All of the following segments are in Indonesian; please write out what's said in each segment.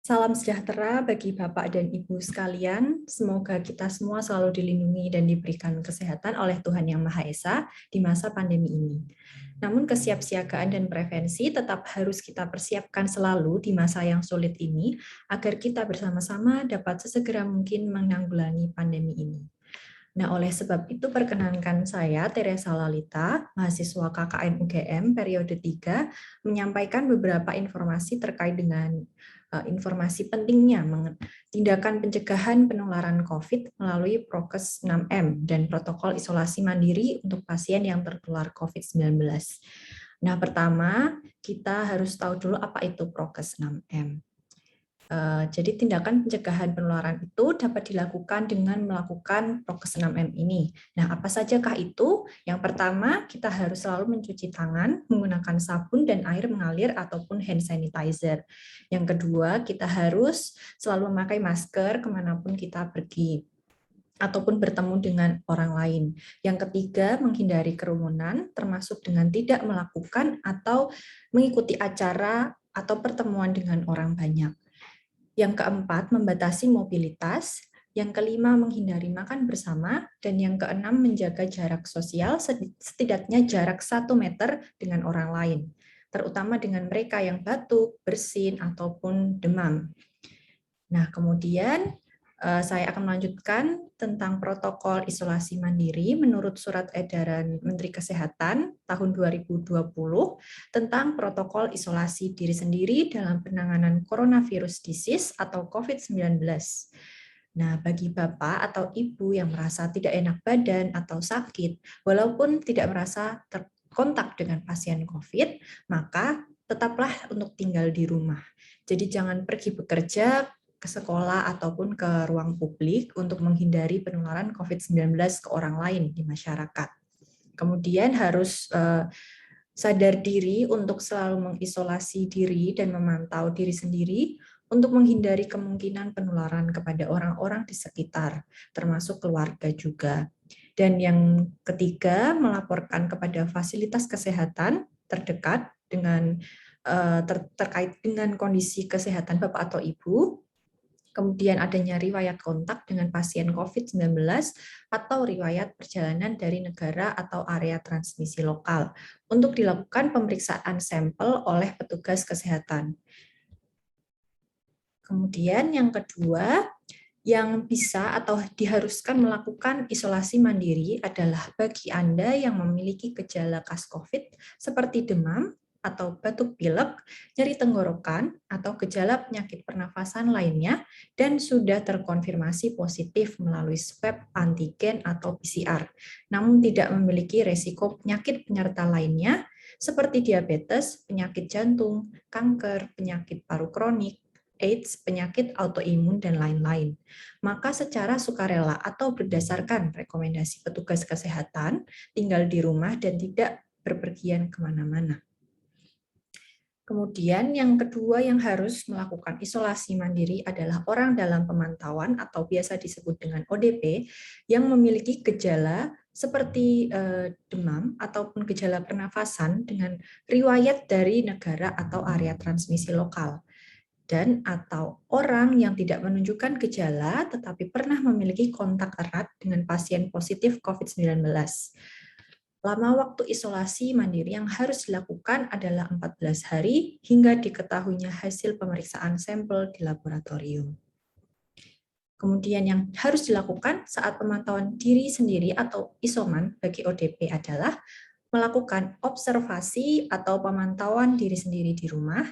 Salam sejahtera bagi Bapak dan Ibu sekalian. Semoga kita semua selalu dilindungi dan diberikan kesehatan oleh Tuhan Yang Maha Esa di masa pandemi ini. Namun kesiapsiagaan dan prevensi tetap harus kita persiapkan selalu di masa yang sulit ini agar kita bersama-sama dapat sesegera mungkin menanggulangi pandemi ini. Nah, oleh sebab itu perkenankan saya, Teresa Lalita, mahasiswa KKN UGM periode 3, menyampaikan beberapa informasi terkait dengan informasi pentingnya tindakan pencegahan penularan COVID melalui Prokes 6M dan protokol isolasi mandiri untuk pasien yang tertular COVID-19. Nah, pertama, kita harus tahu dulu apa itu Prokes 6M. Jadi tindakan pencegahan penularan itu dapat dilakukan dengan melakukan Prokes 6M ini. Nah, apa sajakah itu? Yang pertama, kita harus selalu mencuci tangan menggunakan sabun dan air mengalir ataupun hand sanitizer. Yang kedua, kita harus selalu memakai masker kemanapun kita pergi ataupun bertemu dengan orang lain. Yang ketiga, menghindari kerumunan, termasuk dengan tidak melakukan atau mengikuti acara atau pertemuan dengan orang banyak. Yang keempat, membatasi mobilitas. Yang kelima, menghindari makan bersama. Dan yang keenam, menjaga jarak sosial, setidaknya jarak 1 meter dengan orang lain, terutama dengan mereka yang batuk, bersin, ataupun demam. Nah, kemudian saya akan melanjutkan tentang protokol isolasi mandiri menurut Surat Edaran Menteri Kesehatan tahun 2020 tentang protokol isolasi diri sendiri dalam penanganan coronavirus disease atau COVID-19. Nah, bagi Bapak atau Ibu yang merasa tidak enak badan atau sakit, walaupun tidak merasa terkontak dengan pasien COVID, maka tetaplah untuk tinggal di rumah. Jadi jangan pergi bekerja, ke sekolah ataupun ke ruang publik untuk menghindari penularan COVID-19 ke orang lain di masyarakat. Kemudian harus sadar diri untuk selalu mengisolasi diri dan memantau diri sendiri untuk menghindari kemungkinan penularan kepada orang-orang di sekitar, termasuk keluarga juga. Dan yang ketiga, melaporkan kepada fasilitas kesehatan terdekat dengan terkait dengan kondisi kesehatan Bapak atau Ibu, kemudian adanya riwayat kontak dengan pasien COVID-19 atau riwayat perjalanan dari negara atau area transmisi lokal untuk dilakukan pemeriksaan sampel oleh petugas kesehatan. Kemudian yang kedua, yang bisa atau diharuskan melakukan isolasi mandiri adalah bagi Anda yang memiliki gejala khas COVID seperti demam, atau batuk pilek, nyeri tenggorokan, atau gejala penyakit pernafasan lainnya, dan sudah terkonfirmasi positif melalui swab antigen atau PCR, namun tidak memiliki resiko penyakit penyerta lainnya, seperti diabetes, penyakit jantung, kanker, penyakit paru kronik, AIDS, penyakit autoimun, dan lain-lain. Maka secara sukarela atau berdasarkan rekomendasi petugas kesehatan, tinggal di rumah dan tidak berpergian kemana-mana. Kemudian yang kedua yang harus melakukan isolasi mandiri adalah orang dalam pemantauan atau biasa disebut dengan ODP yang memiliki gejala seperti demam ataupun gejala pernafasan dengan riwayat dari negara atau area transmisi lokal, dan atau orang yang tidak menunjukkan gejala tetapi pernah memiliki kontak erat dengan pasien positif COVID-19. Lama waktu isolasi mandiri yang harus dilakukan adalah 14 hari hingga diketahuinya hasil pemeriksaan sampel di laboratorium. Kemudian yang harus dilakukan saat pemantauan diri sendiri atau isoman bagi ODP adalah melakukan observasi atau pemantauan diri sendiri di rumah.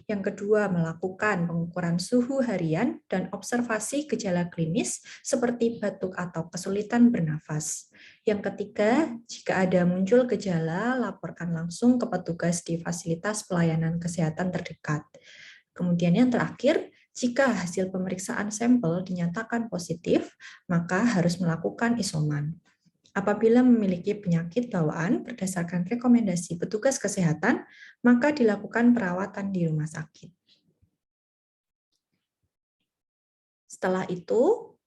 Yang kedua, melakukan pengukuran suhu harian dan observasi gejala klinis seperti batuk atau kesulitan bernafas. Yang ketiga, jika ada muncul gejala, laporkan langsung ke petugas di fasilitas pelayanan kesehatan terdekat. Kemudian yang terakhir, jika hasil pemeriksaan sampel dinyatakan positif, maka harus melakukan isoman. Apabila memiliki penyakit bawaan berdasarkan rekomendasi petugas kesehatan, maka dilakukan perawatan di rumah sakit. Setelah itu,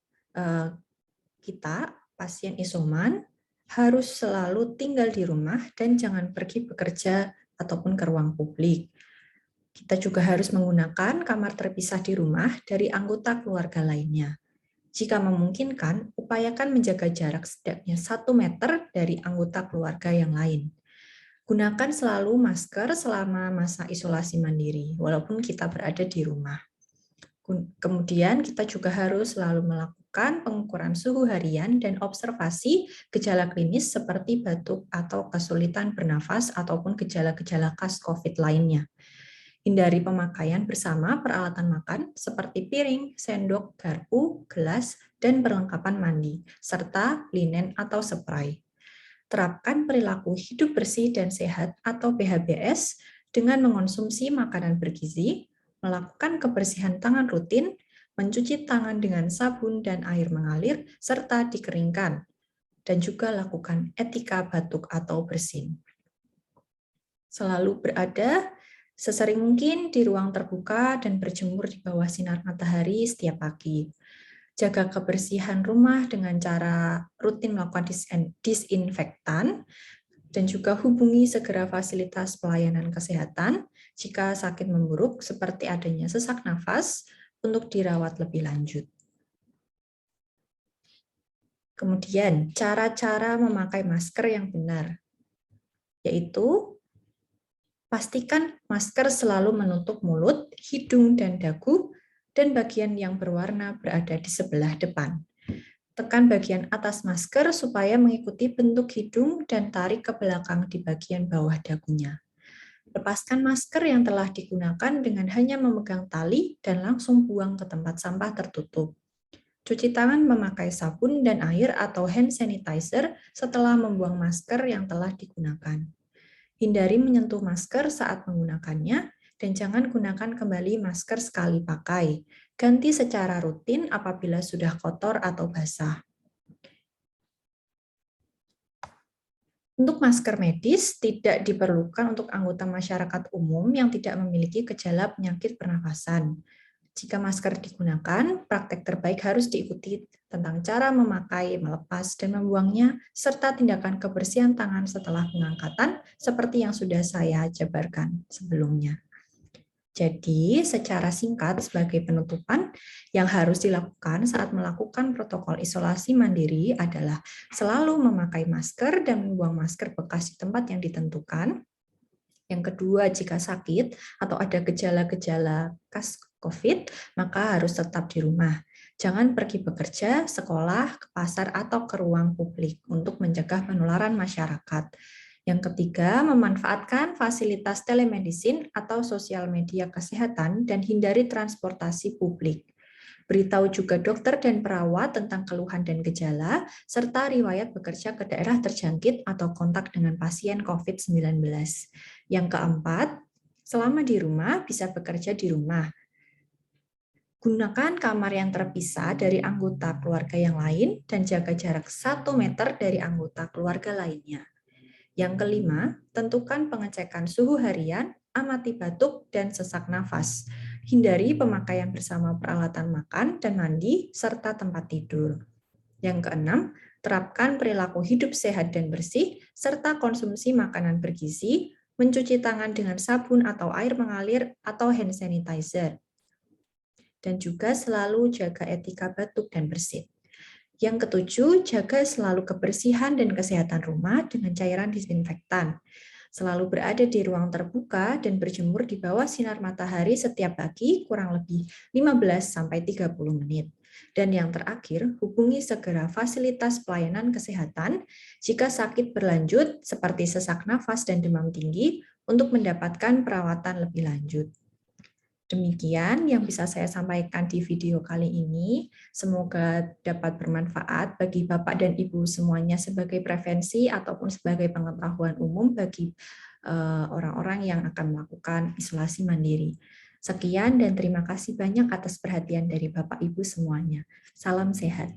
kita, pasien isoman, harus selalu tinggal di rumah dan jangan pergi bekerja ataupun ke ruang publik. Kita juga harus menggunakan kamar terpisah di rumah dari anggota keluarga lainnya. Jika memungkinkan, upayakan menjaga jarak setidaknya 1 meter dari anggota keluarga yang lain. Gunakan selalu masker selama masa isolasi mandiri, walaupun kita berada di rumah. Kemudian kita juga harus selalu melakukan pengukuran suhu harian dan observasi gejala klinis seperti batuk atau kesulitan bernafas ataupun gejala-gejala khas COVID lainnya. Hindari pemakaian bersama peralatan makan seperti piring, sendok, garpu, gelas, dan perlengkapan mandi, serta linen atau spray. Terapkan perilaku hidup bersih dan sehat atau PHBS dengan mengonsumsi makanan bergizi, melakukan kebersihan tangan rutin, mencuci tangan dengan sabun dan air mengalir, serta dikeringkan, dan juga lakukan etika batuk atau bersin. Selalu berada sesering mungkin di ruang terbuka dan berjemur di bawah sinar matahari setiap pagi. Jaga kebersihan rumah dengan cara rutin melakukan disinfektan, dan juga hubungi segera fasilitas pelayanan kesehatan jika sakit memburuk seperti adanya sesak nafas untuk dirawat lebih lanjut. Kemudian, cara-cara memakai masker yang benar, yaitu pastikan masker selalu menutup mulut, hidung, dan dagu, dan bagian yang berwarna berada di sebelah depan. Tekan bagian atas masker supaya mengikuti bentuk hidung dan tarik ke belakang di bagian bawah dagunya. Lepaskan masker yang telah digunakan dengan hanya memegang tali dan langsung buang ke tempat sampah tertutup. Cuci tangan memakai sabun dan air atau hand sanitizer setelah membuang masker yang telah digunakan. Hindari menyentuh masker saat menggunakannya dan jangan gunakan kembali masker sekali pakai. Ganti secara rutin apabila sudah kotor atau basah. Untuk masker medis, tidak diperlukan untuk anggota masyarakat umum yang tidak memiliki gejala penyakit pernafasan. Jika masker digunakan, praktek terbaik harus diikuti tentang cara memakai, melepas, dan membuangnya, serta tindakan kebersihan tangan setelah pengangkatan, seperti yang sudah saya jabarkan sebelumnya. Jadi, secara singkat sebagai penutupan, yang harus dilakukan saat melakukan protokol isolasi mandiri adalah selalu memakai masker dan membuang masker bekas di tempat yang ditentukan. Yang kedua, jika sakit atau ada gejala-gejala khas COVID, maka harus tetap di rumah. Jangan pergi bekerja, sekolah, ke pasar, atau ke ruang publik untuk mencegah penularan masyarakat. Yang ketiga, memanfaatkan fasilitas telemedicine atau sosial media kesehatan dan hindari transportasi publik. Beritahu juga dokter dan perawat tentang keluhan dan gejala, serta riwayat bekerja ke daerah terjangkit atau kontak dengan pasien COVID-19. Yang keempat, selama di rumah bisa bekerja di rumah. Gunakan kamar yang terpisah dari anggota keluarga yang lain dan jaga jarak 1 meter dari anggota keluarga lainnya. Yang kelima, tentukan pengecekan suhu harian, amati batuk, dan sesak nafas. Hindari pemakaian bersama peralatan makan dan mandi, serta tempat tidur. Yang keenam, terapkan perilaku hidup sehat dan bersih, serta konsumsi makanan bergizi, mencuci tangan dengan sabun atau air mengalir atau hand sanitizer. Dan juga selalu jaga etika batuk dan bersin. Yang ketujuh, jaga selalu kebersihan dan kesehatan rumah dengan cairan disinfektan. Selalu berada di ruang terbuka dan berjemur di bawah sinar matahari setiap pagi kurang lebih 15-30 menit. Dan yang terakhir, hubungi segera fasilitas pelayanan kesehatan jika sakit berlanjut seperti sesak nafas dan demam tinggi untuk mendapatkan perawatan lebih lanjut. Demikian yang bisa saya sampaikan di video kali ini. Semoga dapat bermanfaat bagi Bapak dan Ibu semuanya sebagai prevensi ataupun sebagai pengetahuan umum bagi orang-orang yang akan melakukan isolasi mandiri. Sekian dan terima kasih banyak atas perhatian dari Bapak Ibu semuanya. Salam sehat.